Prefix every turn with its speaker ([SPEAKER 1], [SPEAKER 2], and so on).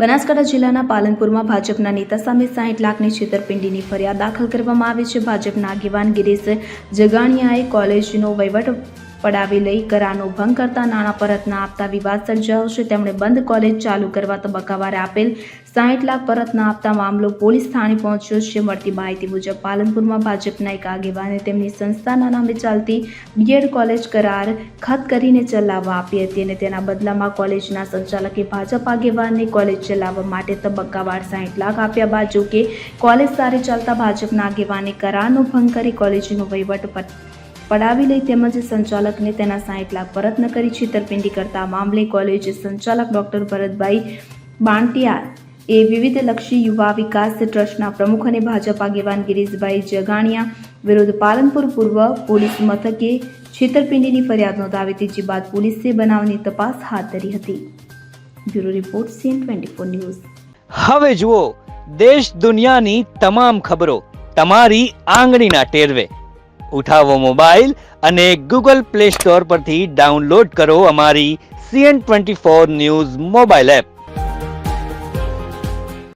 [SPEAKER 1] બનાસકાંઠા જિલ્લાના પાલનપુરમાં ભાજપના નેતા સામે 60 લાખની છેતરપિંડીની ફરિયાદ દાખલ કરવામાં આવી છે। ભાજપના આગેવાન ગિરીશ જગાણીયાએ કોલેજનો વહીવટ પડાવી લઈ કરારનો ભંગ કરતા નાણાં પરત ના આપતા વિવાદ સર્જાયો છે। તેમણે બંધ કોલેજ ચાલુ કરવા તબક્કાવારે આપેલ 60 લાખ પરત ના આપતા મામલો પોલીસ થાણે પહોંચ્યો છે। મળતી માહિતી મુજબ પાલનપુરમાં ભાજપના એક આગેવાને તેમની સંસ્થાના નામે ચાલતી બીએડ કોલેજ કરાર ખત કરીને ચલાવવા આપી હતી અને તેના બદલામાં કોલેજના સંચાલકે ભાજપ આગેવાનને કોલેજ ચલાવવા માટે તબક્કાવાર 60 લાખ આપ્યા બાદ જો કે કોલેજ સારી ચાલતા ભાજપના આગેવાને કરારનો ભંગ કરી કોલેજનો વહીવટ પડાવી લઈ તેમજ સંચાલકને તેના 60 લાખ પરત ન કરી છેતરપિંડી કરતા મામલે કોલેજ સંચાલક ડોક્ટર ભરતભાઈ બાંટિયા એ વિવિધલક્ષી યુવા વિકાસ ટ્રસ્ટના પ્રમુખ અને ભાજપ આગેવાન ગિરીશભાઈ જગાણીયા વિરુદ્ધ પાલનપુર પૂર્વ પોલીસ મથકે છેતરપિંડીની ફરિયાદ નોંધાવી હતી, જે બાદ પોલીસે બનાવની તપાસ હાથ ધરી હતી। Bureau report CN24 news.
[SPEAKER 2] હવે જુઓ દેશ દુનિયાની તમામ ખબરો તમારી આંગળીના ટેરવે। ઉઠાવો મોબાઈલ અને Google Play Store પરથી ડાઉનલોડ કરો અમારી CN24 ન્યૂઝ મોબાઈલ એપ।